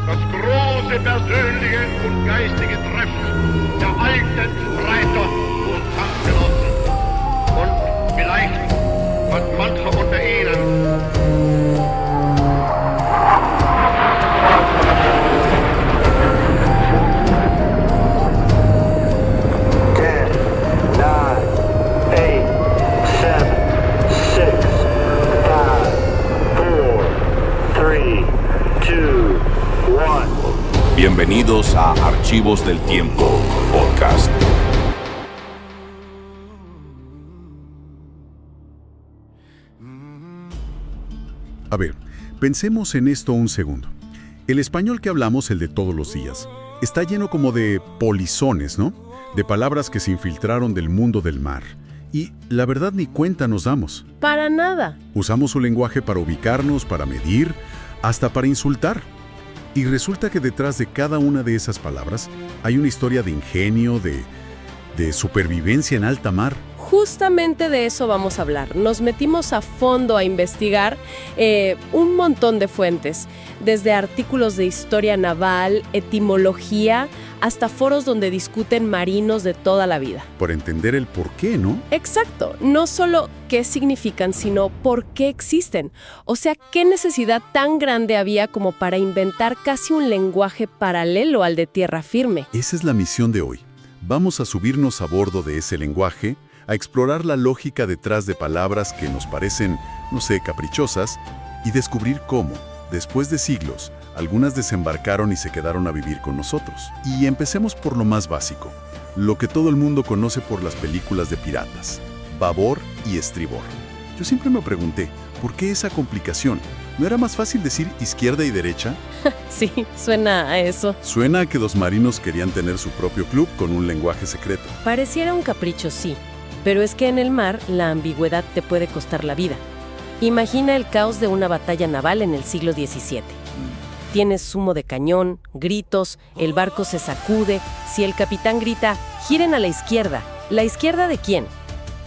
Das große persönliche und geistige Treffen der alten Streiter und Kampfgenossen. Und vielleicht hat mancher unter ihnen Bienvenidos a Archivos del Tiempo, podcast. A ver, pensemos en esto un segundo. El español que hablamos, el de todos los días, está lleno como de polizones, ¿no? De palabras que se infiltraron del mundo del mar. Y la verdad ni cuenta nos damos. Para nada. Usamos su lenguaje para ubicarnos, para medir, hasta para insultar. Y resulta que detrás de cada una de esas palabras hay una historia de ingenio, de supervivencia en alta mar. Justamente de eso vamos a hablar. Nos metimos a fondo a investigar un montón de fuentes, desde artículos de historia naval, etimología, hasta foros donde discuten marinos de toda la vida. Por entender el por qué, ¿no? Exacto. No solo qué significan, sino por qué existen. O sea, qué necesidad tan grande había como para inventar casi un lenguaje paralelo al de tierra firme. Esa es la misión de hoy. Vamos a subirnos a bordo de ese lenguaje, a explorar la lógica detrás de palabras que nos parecen, no sé, caprichosas, y descubrir cómo, después de siglos, algunas desembarcaron y se quedaron a vivir con nosotros. Y empecemos por lo más básico, lo que todo el mundo conoce por las películas de piratas, babor y estribor. Yo siempre me pregunté, ¿por qué esa complicación? ¿No era más fácil decir izquierda y derecha? Sí, suena a eso. Suena a que los marinos querían tener su propio club con un lenguaje secreto. Pareciera un capricho, sí. Pero es que en el mar la ambigüedad te puede costar la vida. Imagina el caos de una batalla naval en el siglo XVII. Tienes humo de cañón, gritos, el barco se sacude. Si el capitán grita, giren a la izquierda. ¿La izquierda de quién?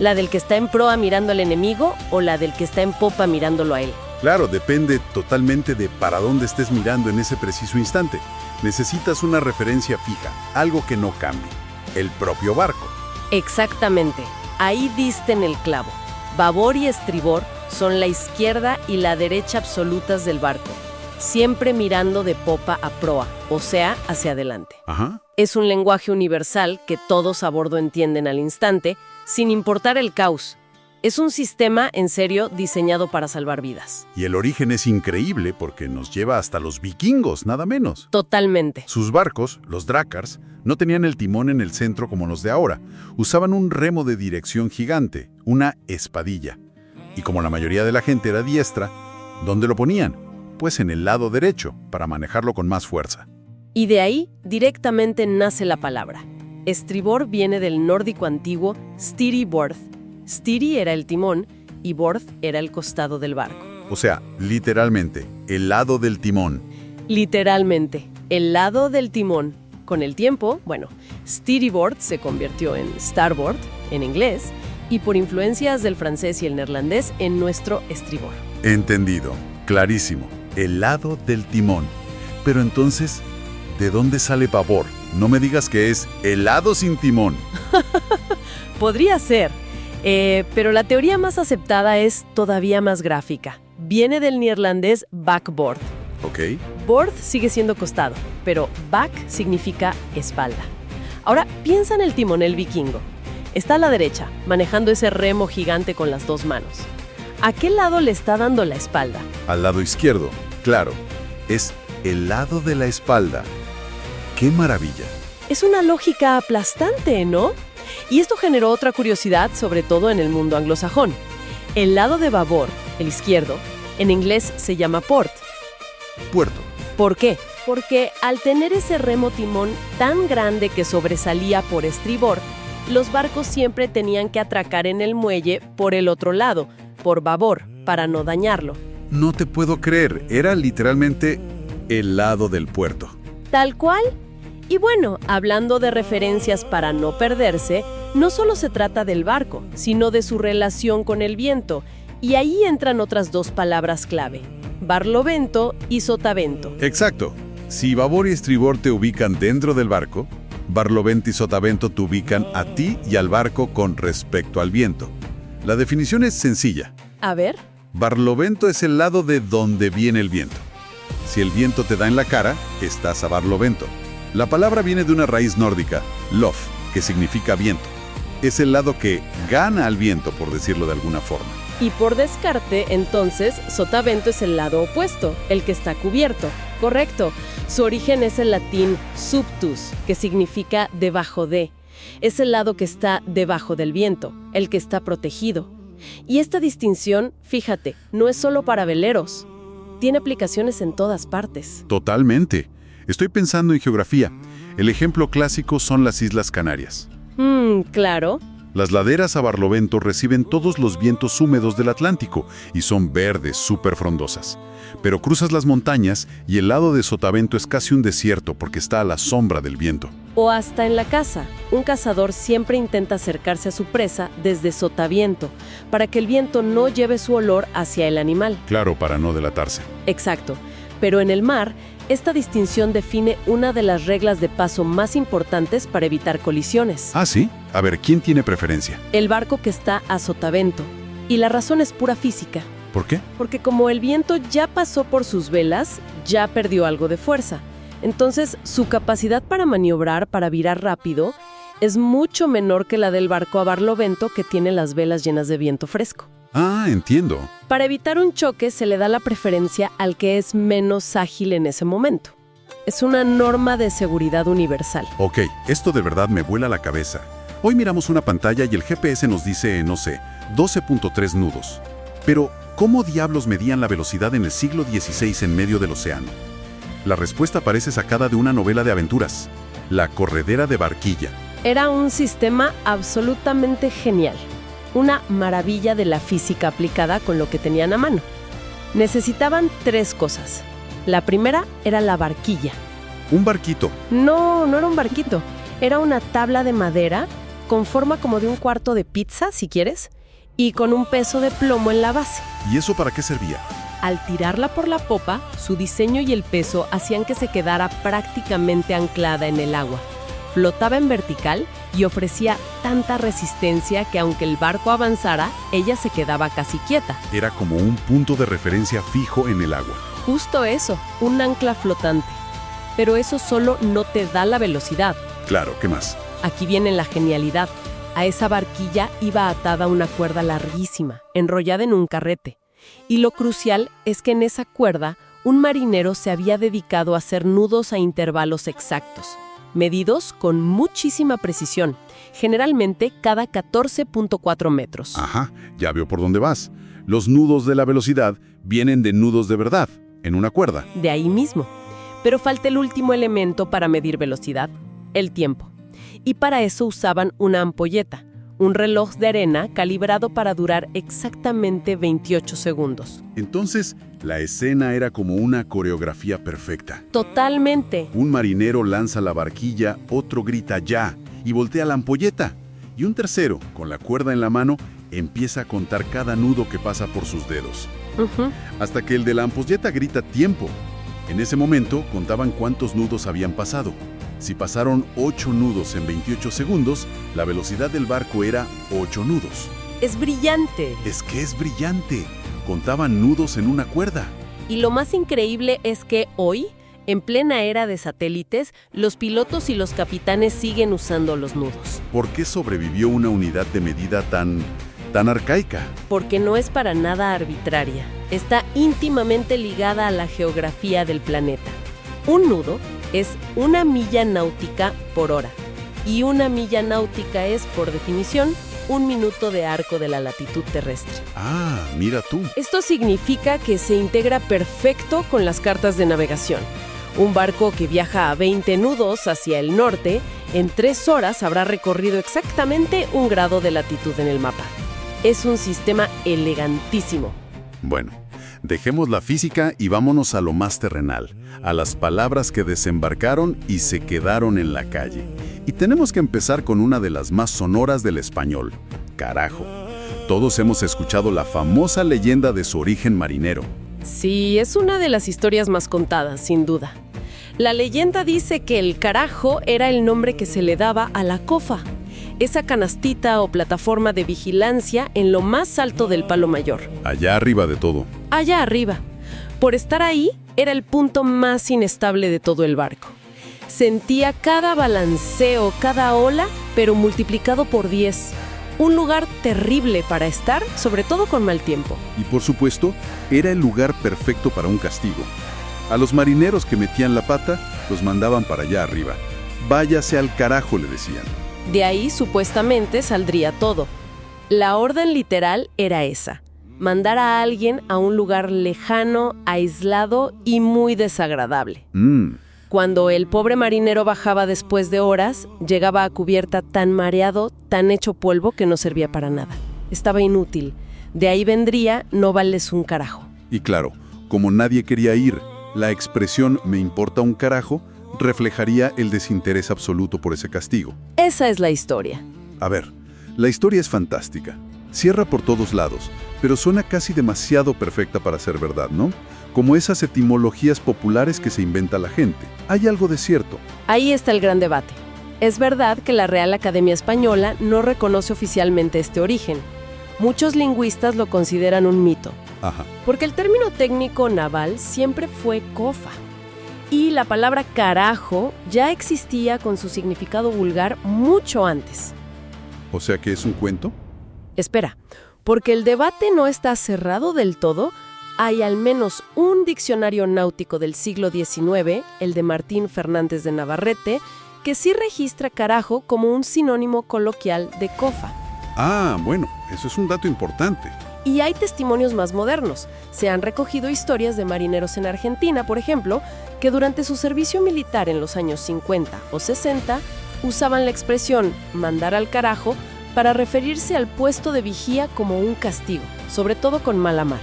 ¿La del que está en proa mirando al enemigo o la del que está en popa mirándolo a él? Claro, depende totalmente de para dónde estés mirando en ese preciso instante. Necesitas una referencia fija, algo que no cambie. El propio barco. Exactamente. Ahí diste en el clavo. Babor y estribor son la izquierda y la derecha absolutas del barco, siempre mirando de popa a proa, o sea, hacia adelante. Ajá. Es un lenguaje universal que todos a bordo entienden al instante, sin importar el caos. Es un sistema, en serio, diseñado para salvar vidas. Y el origen es increíble porque nos lleva hasta los vikingos, nada menos. Totalmente. Sus barcos, los drácars, no tenían el timón en el centro como los de ahora. Usaban un remo de dirección gigante, una espadilla. Y como la mayoría de la gente era diestra, ¿dónde lo ponían? Pues en el lado derecho, para manejarlo con más fuerza. Y de ahí directamente nace la palabra. Estribor viene del nórdico antiguo stiri borð. Stiri era el timón y borð era el costado del barco. O sea, literalmente, el lado del timón. Literalmente, el lado del timón. Con el tiempo, stiriboard se convirtió en starboard, en inglés, y por influencias del francés y el neerlandés, en nuestro estribor. Entendido, clarísimo, el lado del timón. Pero entonces, ¿de dónde sale babor? No me digas que es el lado sin timón. Podría ser. Pero la teoría más aceptada es todavía más gráfica. Viene del neerlandés backboard. Ok. Board sigue siendo costado, pero back significa espalda. Ahora, piensa en el timonel vikingo. Está a la derecha, manejando ese remo gigante con las dos manos. ¿A qué lado le está dando la espalda? Al lado izquierdo, claro. Es el lado de la espalda. ¡Qué maravilla! Es una lógica aplastante, ¿no? Y esto generó otra curiosidad, sobre todo en el mundo anglosajón. El lado de babor, el izquierdo, en inglés se llama port. Puerto. ¿Por qué? Porque al tener ese remo timón tan grande que sobresalía por estribor, los barcos siempre tenían que atracar en el muelle por el otro lado, por babor, para no dañarlo. No te puedo creer, era literalmente el lado del puerto. ¿Tal cual? Y bueno, hablando de referencias para no perderse, no solo se trata del barco, sino de su relación con el viento. Y ahí entran otras dos palabras clave, barlovento y sotavento. Exacto. Si babor y estribor te ubican dentro del barco, barlovento y sotavento te ubican a ti y al barco con respecto al viento. La definición es sencilla. A ver. Barlovento es el lado de donde viene el viento. Si el viento te da en la cara, estás a barlovento. La palabra viene de una raíz nórdica, lof, que significa viento. Es el lado que gana al viento, por decirlo de alguna forma. Y por descarte, entonces, sotavento es el lado opuesto, el que está cubierto. Correcto. Su origen es el latín subtus, que significa debajo de. Es el lado que está debajo del viento, el que está protegido. Y esta distinción, fíjate, no es solo para veleros. Tiene aplicaciones en todas partes. Totalmente. Estoy pensando en geografía. El ejemplo clásico son las Islas Canarias. Claro. Las laderas a barlovento reciben todos los vientos húmedos del Atlántico y son verdes, súper frondosas. Pero cruzas las montañas y el lado de sotavento es casi un desierto porque está a la sombra del viento. O hasta en la caza. Un cazador siempre intenta acercarse a su presa desde sotaviento, para que el viento no lleve su olor hacia el animal. Claro, para no delatarse. Exacto. Pero en el mar, esta distinción define una de las reglas de paso más importantes para evitar colisiones. ¿Ah, sí? A ver, ¿quién tiene preferencia? El barco que está a sotavento. Y la razón es pura física. ¿Por qué? Porque como el viento ya pasó por sus velas, ya perdió algo de fuerza. Entonces, su capacidad para maniobrar, para virar rápido, es mucho menor que la del barco a barlovento que tiene las velas llenas de viento fresco. Ah, entiendo. Para evitar un choque se le da la preferencia al que es menos ágil en ese momento. Es una norma de seguridad universal. Ok, esto de verdad me vuela la cabeza. Hoy miramos una pantalla y el GPS nos dice, no sé, 12.3 nudos. Pero, ¿cómo diablos medían la velocidad en el siglo XVI en medio del océano? La respuesta parece sacada de una novela de aventuras, La corredera de Barquilla. Era un sistema absolutamente genial. Una maravilla de la física aplicada con lo que tenían a mano. Necesitaban 3 cosas. La primera era la barquilla. Un barquito. No era un barquito. Era una tabla de madera con forma como de un cuarto de pizza, si quieres, y con un peso de plomo en la base. ¿Y eso para qué servía? Al tirarla por la popa, su diseño y el peso hacían que se quedara prácticamente anclada en el agua. Flotaba en vertical y ofrecía tanta resistencia que aunque el barco avanzara, ella se quedaba casi quieta. Era como un punto de referencia fijo en el agua. Justo eso, un ancla flotante. Pero eso solo no te da la velocidad. Claro, ¿qué más? Aquí viene la genialidad. A esa barquilla iba atada una cuerda larguísima, enrollada en un carrete. Y lo crucial es que en esa cuerda, un marinero se había dedicado a hacer nudos a intervalos exactos, medidos con muchísima precisión, generalmente cada 14.4 metros. Ajá, ya veo por dónde vas. Los nudos de la velocidad vienen de nudos de verdad, en una cuerda. De ahí mismo. Pero falta el último elemento para medir velocidad, el tiempo. Y para eso usaban una ampolleta, un reloj de arena calibrado para durar exactamente 28 segundos. Entonces, la escena era como una coreografía perfecta. Totalmente. Un marinero lanza la barquilla, otro grita ¡ya! Y voltea la ampolleta. Y un tercero, con la cuerda en la mano, empieza a contar cada nudo que pasa por sus dedos. Hasta que el de la ampolleta grita ¡tiempo! En ese momento, contaban cuántos nudos habían pasado. Si pasaron 8 nudos en 28 segundos, la velocidad del barco era 8 nudos. Es brillante. Es que es brillante. Contaban nudos en una cuerda. Y lo más increíble es que hoy, en plena era de satélites, los pilotos y los capitanes siguen usando los nudos. ¿Por qué sobrevivió una unidad de medida tan arcaica? Porque no es para nada arbitraria. Está íntimamente ligada a la geografía del planeta. Un nudo es 1 milla náutica por hora. Y 1 milla náutica es, por definición, 1 minuto de arco de la latitud terrestre. Ah, mira tú. Esto significa que se integra perfecto con las cartas de navegación. Un barco que viaja a 20 nudos hacia el norte, en 3 horas habrá recorrido exactamente 1 grado de latitud en el mapa. Es un sistema elegantísimo. Bueno, dejemos la física y vámonos a lo más terrenal, a las palabras que desembarcaron y se quedaron en la calle. Y tenemos que empezar con una de las más sonoras del español, carajo. Todos hemos escuchado la famosa leyenda de su origen marinero. Sí, es una de las historias más contadas, sin duda. La leyenda dice que el carajo era el nombre que se le daba a la cofa, esa canastita o plataforma de vigilancia en lo más alto del Palo Mayor. Allá arriba de todo. Allá arriba. Por estar ahí, era el punto más inestable de todo el barco. Sentía cada balanceo, cada ola, pero multiplicado por 10. Un lugar terrible para estar, sobre todo con mal tiempo. Y por supuesto, era el lugar perfecto para un castigo. A los marineros que metían la pata, los mandaban para allá arriba. Váyase al carajo, le decían. De ahí, supuestamente, saldría todo. La orden literal era esa: mandar a alguien a un lugar lejano, aislado y muy desagradable. Cuando el pobre marinero bajaba después de horas, llegaba a cubierta tan mareado, tan hecho polvo que no servía para nada. Estaba inútil. De ahí vendría "no vales un carajo". Y claro, como nadie quería ir, la expresión "me importa un carajo" reflejaría el desinterés absoluto por ese castigo. Esa es la historia. A ver, la historia es fantástica. Cierra por todos lados, pero suena casi demasiado perfecta para ser verdad, ¿no? Como esas etimologías populares que se inventa la gente. Hay algo de cierto. Ahí está el gran debate. Es verdad que la Real Academia Española no reconoce oficialmente este origen. Muchos lingüistas lo consideran un mito. Ajá. Porque el término técnico naval siempre fue cofa. Y la palabra carajo ya existía con su significado vulgar mucho antes. O sea que es un cuento. Espera, porque el debate no está cerrado del todo. Hay al menos un diccionario náutico del siglo XIX, el de Martín Fernández de Navarrete, que sí registra carajo como un sinónimo coloquial de cofa. Ah, bueno, eso es un dato importante. Y hay testimonios más modernos. Se han recogido historias de marineros en Argentina, por ejemplo, que durante su servicio militar en los años 50 o 60 usaban la expresión "mandar al carajo" para referirse al puesto de vigía como un castigo, sobre todo con mala mar.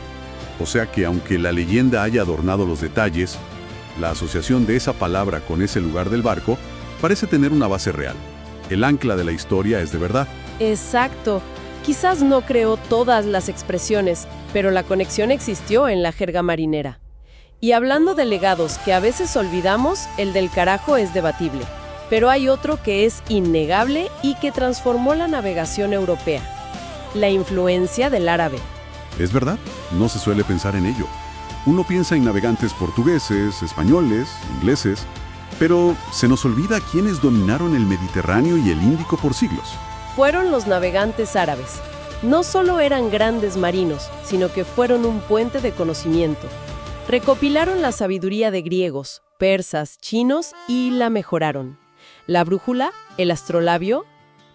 O sea que aunque la leyenda haya adornado los detalles, la asociación de esa palabra con ese lugar del barco parece tener una base real. El ancla de la historia es de verdad. Exacto. Quizás no creó todas las expresiones, pero la conexión existió en la jerga marinera. Y hablando de legados que a veces olvidamos, el del carajo es debatible. Pero hay otro que es innegable y que transformó la navegación europea: la influencia del árabe. Es verdad, no se suele pensar en ello. Uno piensa en navegantes portugueses, españoles, ingleses, pero se nos olvida quiénes dominaron el Mediterráneo y el Índico por siglos. Fueron los navegantes árabes. No solo eran grandes marinos, sino que fueron un puente de conocimiento. Recopilaron la sabiduría de griegos, persas, chinos y la mejoraron. La brújula, el astrolabio.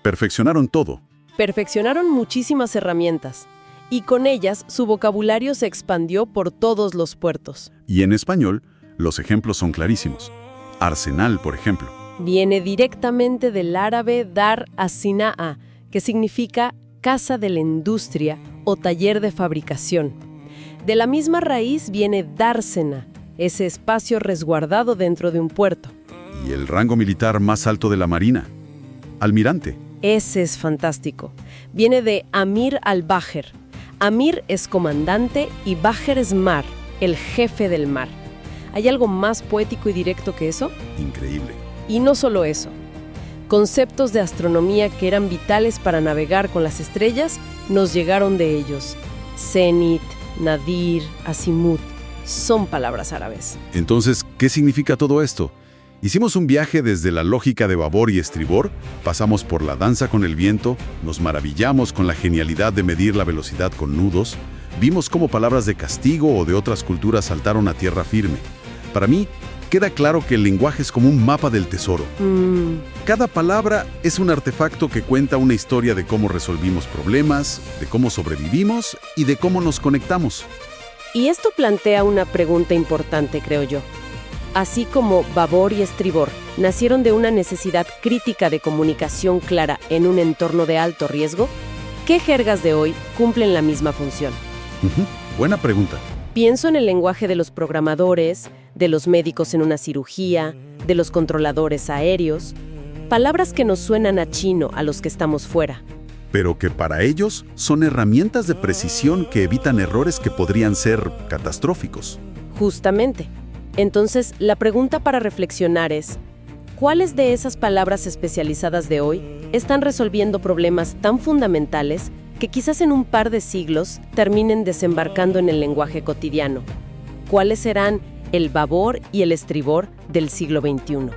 Perfeccionaron todo. Perfeccionaron muchísimas herramientas. Y con ellas su vocabulario se expandió por todos los puertos. Y en español, los ejemplos son clarísimos. Arsenal, por ejemplo. Viene directamente del árabe dar as-sina'a, que significa casa de la industria o taller de fabricación. De la misma raíz viene dársena, ese espacio resguardado dentro de un puerto. Y el rango militar más alto de la Marina, almirante. Ese es fantástico. Viene de Amir al-Bajer. Amir es comandante y Bajer es mar, el jefe del mar. ¿Hay algo más poético y directo que eso? Increíble. Y no solo eso. Conceptos de astronomía que eran vitales para navegar con las estrellas nos llegaron de ellos. Zenit, Nadir, Azimut, son palabras árabes. Entonces, ¿qué significa todo esto? Hicimos un viaje desde la lógica de babor y estribor, pasamos por la danza con el viento, nos maravillamos con la genialidad de medir la velocidad con nudos, vimos cómo palabras de castigo o de otras culturas saltaron a tierra firme. Para mí, queda claro que el lenguaje es como un mapa del tesoro. Cada palabra es un artefacto que cuenta una historia de cómo resolvimos problemas, de cómo sobrevivimos y de cómo nos conectamos. Y esto plantea una pregunta importante, creo yo. Así como babor y estribor nacieron de una necesidad crítica de comunicación clara en un entorno de alto riesgo, ¿qué jergas de hoy cumplen la misma función? Buena pregunta. Pienso en el lenguaje de los programadores, de los médicos en una cirugía, de los controladores aéreos, palabras que nos suenan a chino a los que estamos fuera. Pero que para ellos son herramientas de precisión que evitan errores que podrían ser catastróficos. Justamente. Entonces, la pregunta para reflexionar es, ¿cuáles de esas palabras especializadas de hoy están resolviendo problemas tan fundamentales que quizás en un par de siglos terminen desembarcando en el lenguaje cotidiano? ¿Cuáles serán el babor y el estribor del siglo XXI?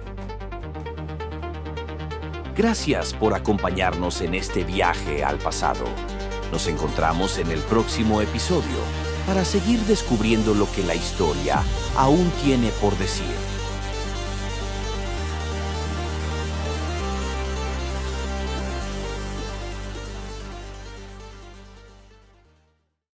Gracias por acompañarnos en este viaje al pasado. Nos encontramos en el próximo episodio para seguir descubriendo lo que la historia aún tiene por decir.